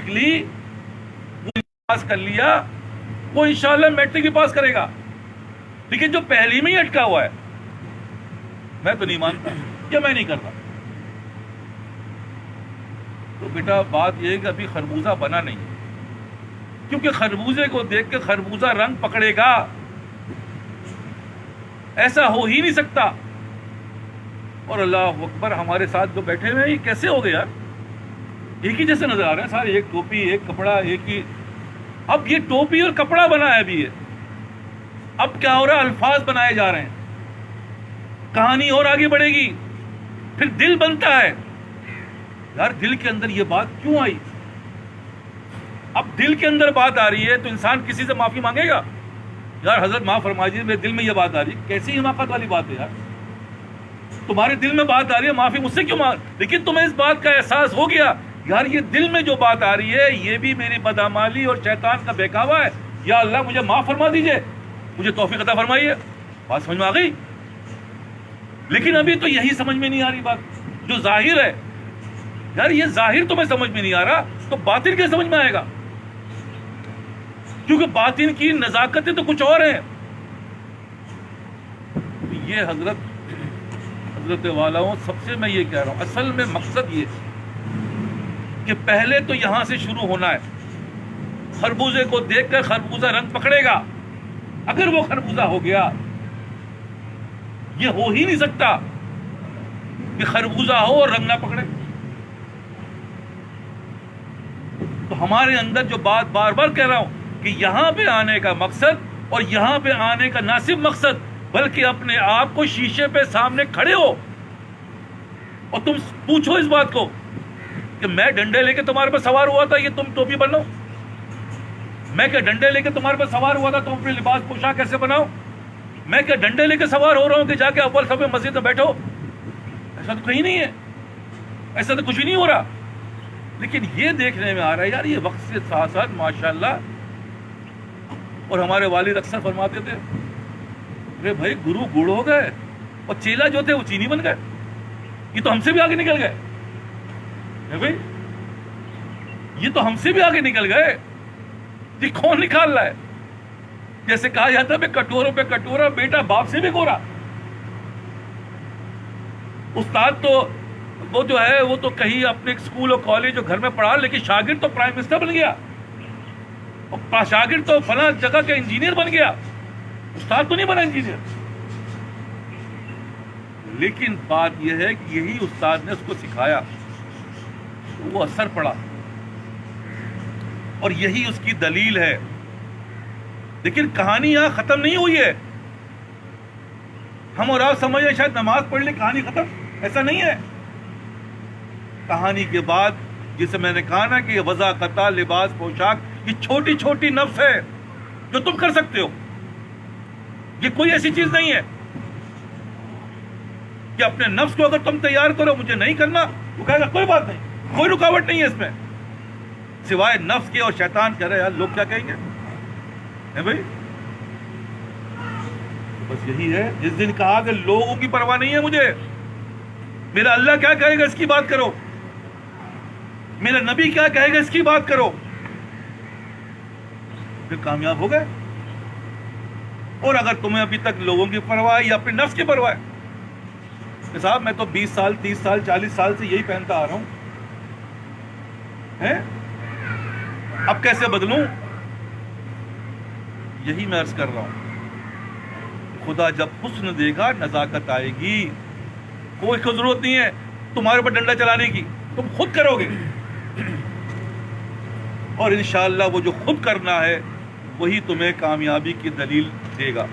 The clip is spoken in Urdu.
نکلی وہ پاس کر لیا وہ انشاءاللہ میٹرک بھی پاس کرے گا. لیکن جو پہلی میں ہی اٹکا ہوا ہے میں تو نہیں مانتا یا میں نہیں کرتا. تو بیٹا بات یہ ہے کہ ابھی خربوزہ بنا نہیں, کیونکہ خربوزے کو دیکھ کے خربوزہ رنگ پکڑے گا, ایسا ہو ہی نہیں سکتا. اور اللہ اکبر ہمارے ساتھ جو بیٹھے ہوئے ہیں یہ کیسے ہو گئے یار, ایک ہی جیسے نظر آ رہے ہیں سارے, ایک ٹوپی ایک کپڑا ایک ہی. اب یہ ٹوپی اور کپڑا بنا ہے ابھی, یہ اب کیا ہو رہا ہے, الفاظ بنائے جا رہے ہیں, کہانی اور آگے بڑھے گی. پھر دل بنتا ہے یار, دل کے اندر یہ بات کیوں آئی؟ اب دل کے اندر بات آ رہی ہے تو انسان کسی سے معافی مانگے گا؟ یار حضرت معاف فرما دیجیے میرے دل میں یہ بات آ رہی ہے. کیسی حماقت والی بات ہے یار, تمہارے دل میں بات آ رہی ہے معافی مجھ سے کیوں مانگ, لیکن تمہیں اس بات کا احساس ہو گیا یار یہ دل میں جو بات آ رہی ہے یہ بھی میری بدعمالی اور شیطان کا بہکاوا ہے. یا اللہ مجھے معاف فرما دیجئے, مجھے توفیق عطا فرمائیے. بات سمجھ میں آ گئی؟ لیکن ابھی تو یہی سمجھ میں نہیں آ رہی بات جو ظاہر ہے. یار یہ ظاہر تمہیں سمجھ میں نہیں آ رہا تو باطن کیسے سمجھ میں آئے گا؟ کیونکہ باطن کی نزاکتیں تو کچھ اور ہیں. یہ حضرت والاؤں سب سے میں یہ کہہ رہا ہوں, اصل میں مقصد یہ کہ پہلے تو یہاں سے شروع ہونا ہے. خربوزے کو دیکھ کر خربوزہ رنگ پکڑے گا, اگر وہ خربوزہ ہو گیا. یہ ہو ہی نہیں سکتا کہ خربوزہ ہو اور رنگ نہ پکڑے. تو ہمارے اندر جو بات بار بار کہہ رہا ہوں کہ یہاں پہ آنے کا مقصد, اور یہاں پہ آنے کا نہ صرف مقصد بلکہ اپنے آپ کو شیشے پہ سامنے کھڑے ہو اور تم پوچھو اس بات کو کہ میں ڈنڈے لے کے تمہارے پہ سوار ہوا تھا, یہ تم ٹوپی بنو. میں کیا ڈنڈے لے کے تمہارے پہ سوار ہوا تھا تم اپنے لباس پوشاک کیسے بناؤ؟ میں کیا ڈنڈے لے کے سوار ہو رہا ہوں کہ جا کے اول صف میں مسجد میں بیٹھو؟ ایسا تو کہیں نہیں ہے, ایسا تو کچھ بھی نہیں ہو رہا. لیکن یہ دیکھنے میں آ رہا ہے یار یہ وقت کے ساتھ ساتھ ماشاءاللہ. اور ہمارے والد اکثر فرماتے تھے ارے بھائی گرو گڑ ہو گئے اور چیلا جو تھے وہ چینی بن گئے. یہ تو ہم سے بھی آگے نکل گئے بھائی, یہ تو ہم سے بھی آگے نکل گئے. یہ کون نکال رہا ہے؟ جیسے کہا جاتا ہے کٹوروں پہ کٹورا, بیٹا باپ سے بھی گورا. استاد تو وہ جو ہے وہ تو کہیں اپنے اسکول اور کالج اور گھر میں پڑھا, لیکن شاگرد تو پرائم منسٹر بن گیا, اور شاگرد تو فلاں جگہ کا انجینئر بن گیا, استاد تو نہیں بنا انجینئر. لیکن بات یہ ہے کہ یہی استاد نے اس کو سکھایا, وہ اثر پڑا, اور یہی اس کی دلیل ہے. لیکن کہانی یہاں ختم نہیں ہوئی ہے. ہم اور آپ سمجھ رہے شاید نماز پڑھ لیں کہانی ختم, ایسا نہیں ہے. کہانی کے بعد جسے میں نے کہا نا کہ یہ وضاقت, لباس, پوشاک, یہ چھوٹی چھوٹی نفس ہے جو تم کر سکتے ہو. یہ کوئی ایسی چیز نہیں ہے کہ اپنے نفس کو اگر تم تیار کرو مجھے نہیں کرنا, وہ کہے گا کوئی بات نہیں, کوئی رکاوٹ نہیں ہے اس میں, سوائے نفس کے اور شیطان کہہ رہے یار لوگ کیا کہیں گے بھائی. بس یہی ہے, جس دن کہا کہ لوگوں کی پرواہ نہیں ہے مجھے, میرا اللہ کیا کہے گا اس کی بات کرو, میرا نبی کیا کہے گا اس کی بات کرو, پھر کامیاب ہو گئے. اور اگر تمہیں ابھی تک لوگوں کی پرواہ یا اپنے نفس کی پرواہ ہے, صاحب میں تو 20 سال 30 سال 40 سال سے یہی پہنتا آ رہا ہوں, اب کیسے بدلوں؟ یہی میں عرض کر رہا ہوں, خدا جب حسن دے گا نزاکت آئے گی. کوئی ضرورت نہیں ہے تمہارے اوپر ڈنڈا چلانے کی, تم خود کرو گے, اور انشاءاللہ وہ جو خود کرنا ہے وہی تمہیں کامیابی کی دلیل دے گا.